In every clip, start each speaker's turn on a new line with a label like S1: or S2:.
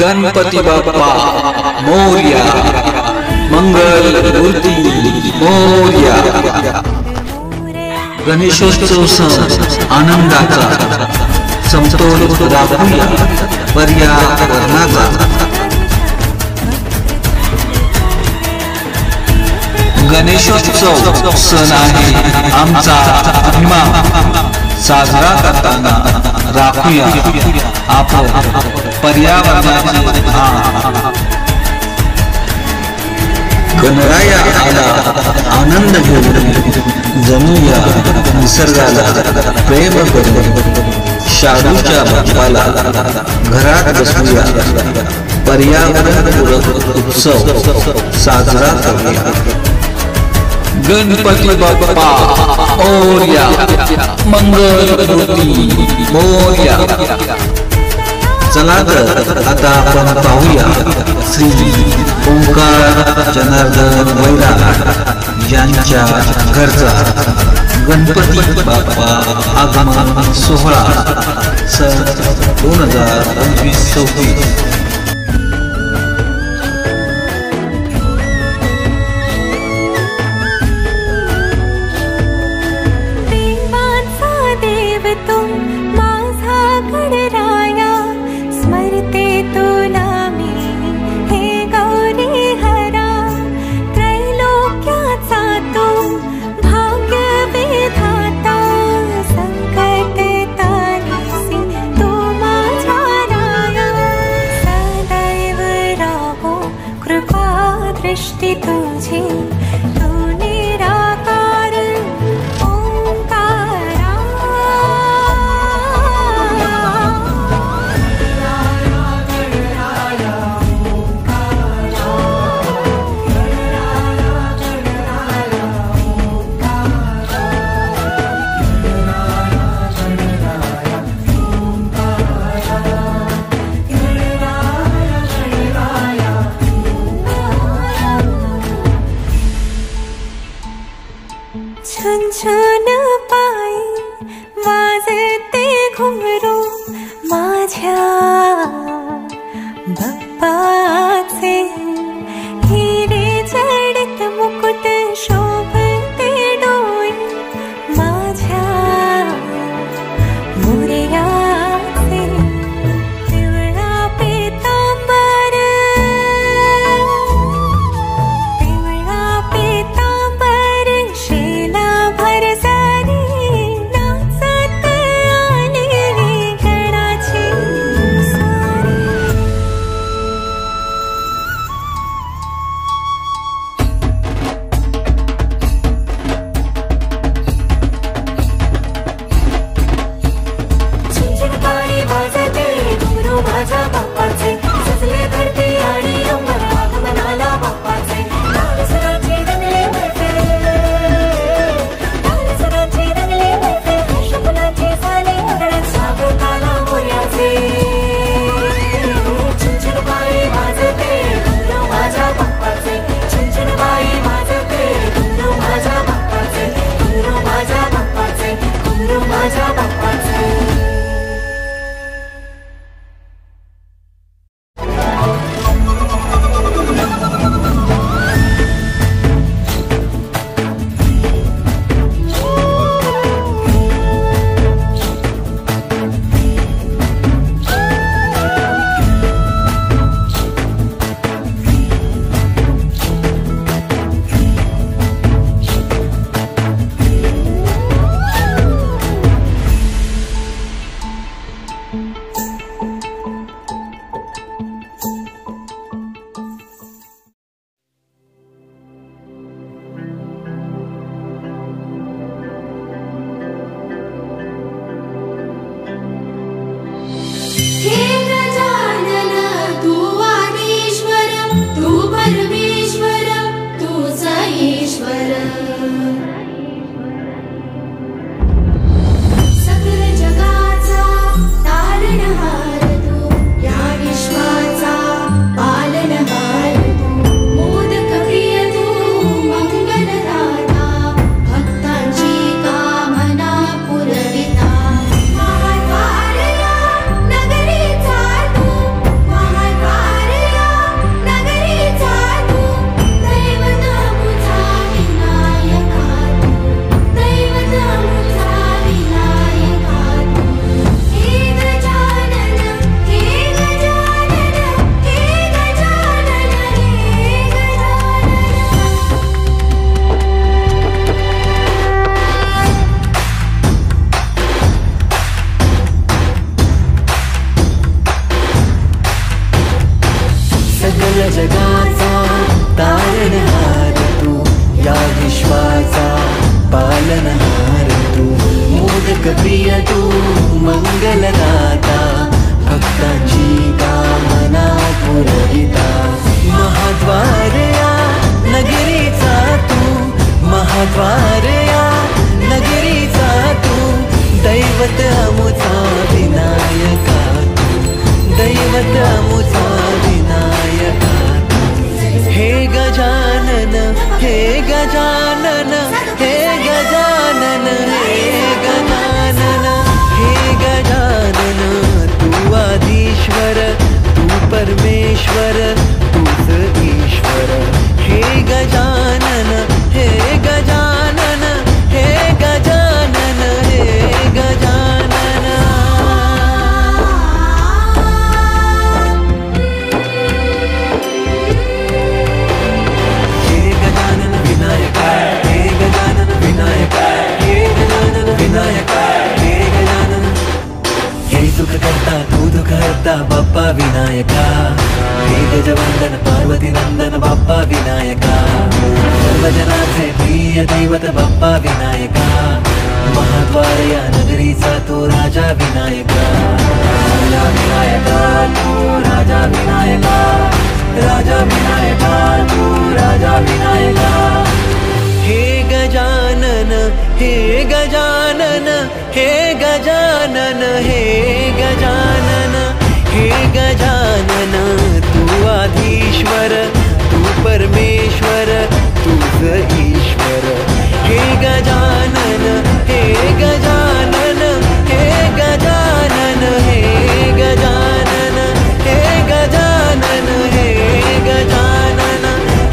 S1: गणपती बाप्पा मोरया, मंगल मूर्ती मोरया। गणेशोत्सव सण आनंदाचा, समतोल राखूया पर्यावरणाचा। गणेशोत्सव सण आहे आमचा अभिमान, साजरा करताना राखूया आपण पर्यावरणाचे भान। गणराया आला आनंद घेऊन, जणूया निसर्गाला प्रेम करून। शाडूच्या बाप्पाला घरात बसवूया, पर्यावरणपूरक उत्सव साजरा करूया। गणपती बाप्पा मोरया, मंगल मूर्ती मोरया। चला तर आता आपण पाहूया श्री ओंकार जनार्दन वैराग यांच्या घरचा गणपती बाप्पा आगमन सोहळा सन 2025-26।
S2: दृष्टि तुझी तू निराकार ओंकारा। छुन पायी वाजते घुंगरू माझ्या बाप्पाचे। हिरे जडित मुकुट शोभते डोई माझ्या मोरयाचे। पिवळा पीतांबर, पिवळा पीतांबर शेला भरजारी नाचत आलेली गणाची।
S3: लोकप्रिय तू मंगलदाता भक्तांची कामना पुरविता महाद्वार या नगरीचा तू महाद्वार या नगरीचा तू दैवत अमुचा विनायका तू दैवत अमुचा विनायका हे गजानन हे गजानन हे गजानन हे गजानन हे गजानन तू आदिश्वर तू परमेश्वर तूच ईश्वर हे गजानन हे गजानन हे गजानन हे गजानन हे गजानन विनायक हे गजानन विनायक हे गजानन विनायक हे गजानन हे सुख करता तू दुःख हरता बाप्पा विनायका हे गजवंदन पार्वती नंदन बाप्पा विनायका सर्वजनाचे प्रिय दैवत बाप्पा विनायका महाद्वार या नगरीचा तो राजा विनायका राजा विनायका तू राजा विनायका राजा विनायका तू राजा विनायका हे गजानन हे गजानन हे गजानन हे गजानन हे गजानन तू आधीश्वर तू परमेश्वर तूच ईश्वर हे गजानन हे गजानन हे गजानन हे गजानन हे गजानन हे गजानन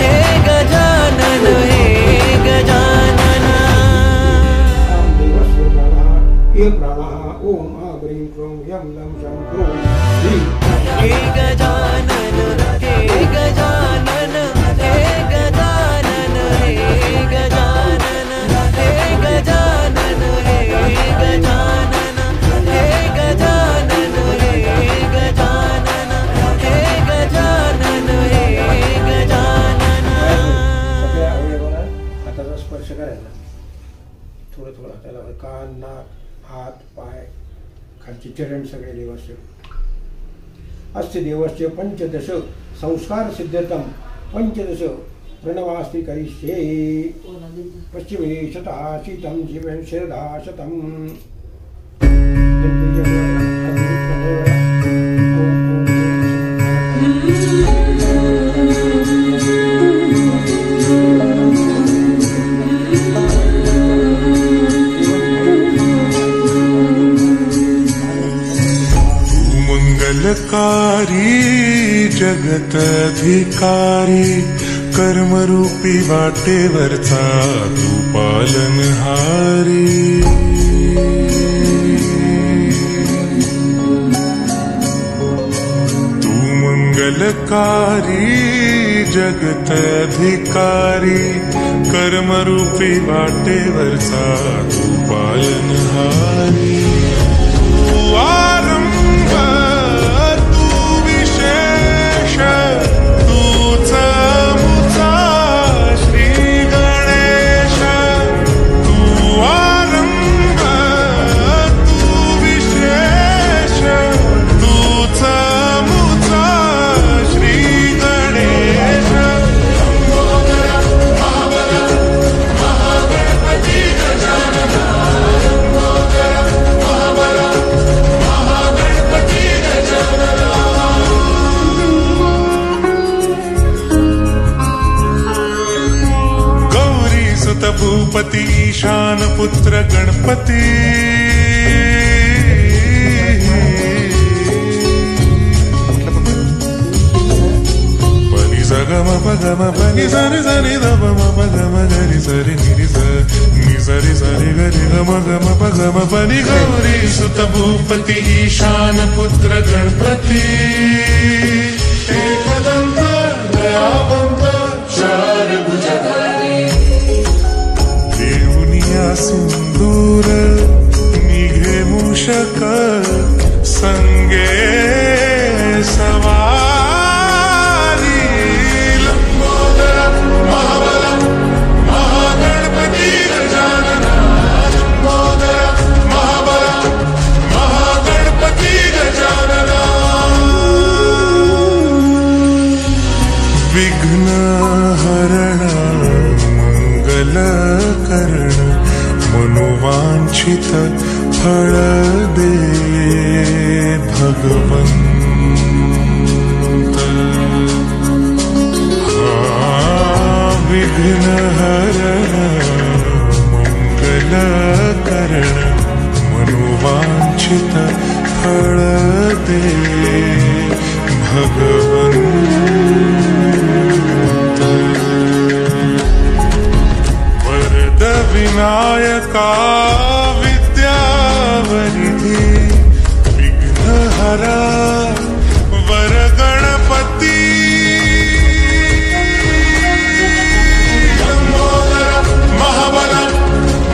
S3: हे गजानन हे गजानन
S4: ये प्राणः ओम ह्रीं क्रों यं लं शं क्रों ह्रीं
S3: हे गजानन हे गजानन हे गजानन हे गजानन हे गजानन हे गजानन हे गजानन हे गजानन हे गजानन हे गजानन
S4: सगळ्या अवयवाला हाताचा स्पर्श करायचा थोडं थोडं हाताला कान नाक हात पाय खालचे चरण सगळे देवस्य अस्य देवस्य पंचदश संस्कार सिद्धतम पंचदश प्रणवास्ति करिष्ये पश्चिमे शतः शीतं शिवं शिरदा शतं
S5: मंगलकारी जगतधिकारी कर्मरूपी वाटेवरचा तू पालनहारी तू मंगलकारी जगतधिकारी कर्मरूपी वाटेवरचा तू पालनहारी तू आरंभ भूपति ईशान पुत्र गणपति पनि सगम पगम पनि सरि सरि दम पगम गरि सरि निरि सरि सरि गरि गम गम पगम पनि गौरी सुत भूपति ईशान पुत्र गणपति एकदंत दयावंत चार भुजधारी सिंदूर निघे मूषक संगे सवारी लंबोदर महाबल महागणपती गजानन लंबोदर महाबल कर्ण मनोवांछित फळ दे भगवंत विघ्न हरण मंगल कर्ण मनोवांछित फळ दे भगवंत वरद विनायका विद्यावरिधि विघ्नहरा वर गणपती महाबल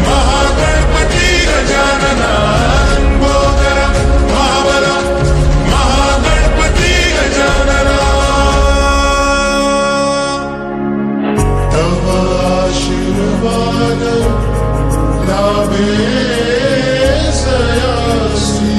S5: महागणपती गजानना लंबोदर महाबल महागणपती गजानना तव आशीर्वाद लाभे सयासी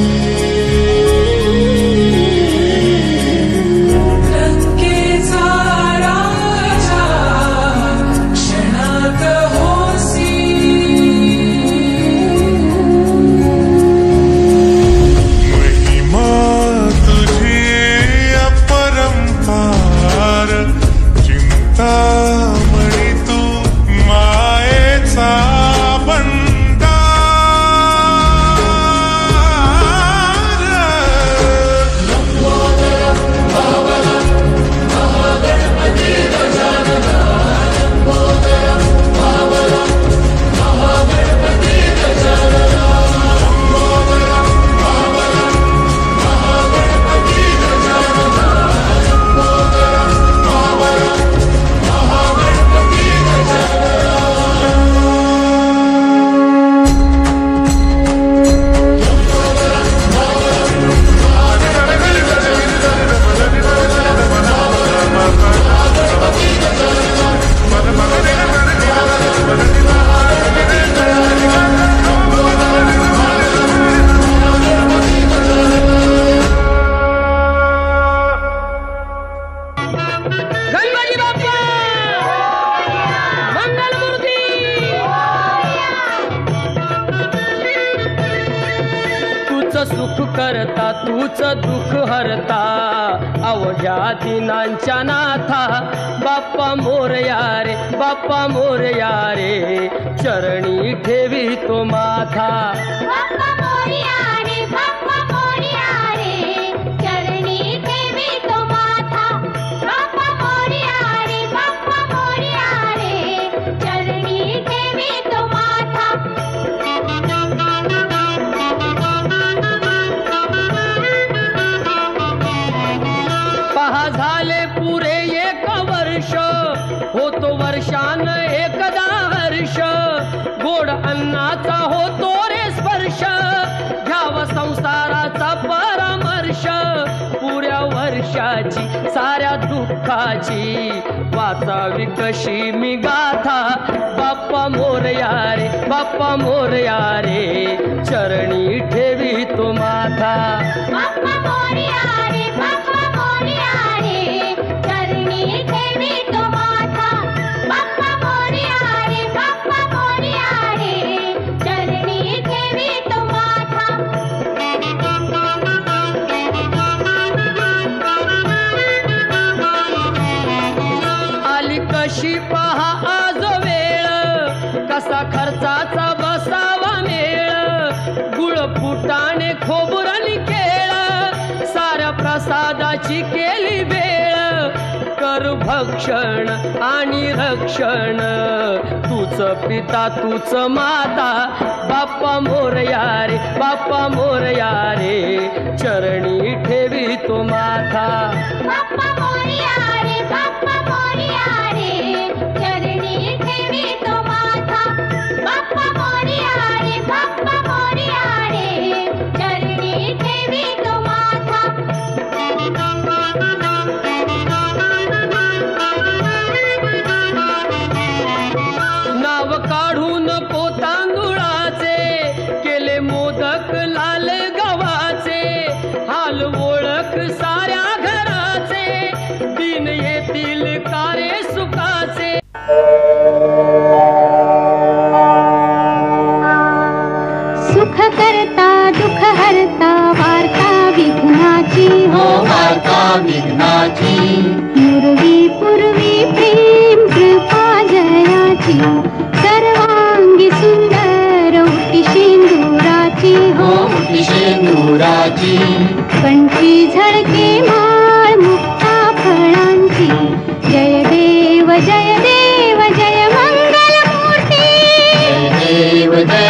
S6: सुख करता तूच दुःख हरता अवघ्या दिनांच्या नाथा बाप्पा मोरया रे बाप्पा मोरया रे चरणी ठेवी तो माथा
S2: बाप्पा मोरया रे बाप्पा मोरया रे चरणी ठेवी तो माथा बाप्पा मोरया रे बाप्पा मोरया रे चरणी ठेवी तो माथा
S6: पहा झाले पुरे एक वर्ष होतो वर्षान एकदा हर्ष गोड अन्नाचा होतो रे स्पर्श घ्यावा संसाराचा परामर्श पुऱ्या वर्षाची साऱ्या दुःखाची वाचावी कशी मी गाथा बाप्पा मोरया रे बाप्पा मोरया रे चरणी ठेवी तो माथा
S2: बाप्पा मोरया रे बाप्पा मोरया रे चरणी ठेवी तो माथा बाप्पा मोरया रे बाप्पा मोरया रे चरणी ठेवी तो माथा
S6: आली कशी पहा आज वेळ कसा खर्चाचा बसावा मेळ गुळ फुटाणे खोबुरानी केळ साऱ्या प्रसादाची केली वेळ कर भक्षण आणि रक्षण तूच पिता तूच माता बाप्पा मोरया रे बाप्पा मोरया रे चरणी ठेवी तो माथा
S2: बाप्पा मोरया रे बाप्पा मोरया रे चरणी ठेवी तो माथा बाप्पा मोरया रे बाप्पा मोरया रे चरणी ठेवी तो माथा
S6: नाव काढून पोतांदुळाचे केले मोदक लाल गव्हाचे हाल ओळख साऱ्या घराचे दिन
S2: सुख करता दुःख हरता वार्ता विघ्नाची हो वार्ता विघ्नाची पूर्वी पूर्वी प्रेम कृपा जयाची सर्वांगी सुंदर उटी शेंदुराची हो उटी शेंदुराची कंठी झळके माळ मुक्ता फळांची जय देव जय देव जय मंगल मूर्ती जय देव जय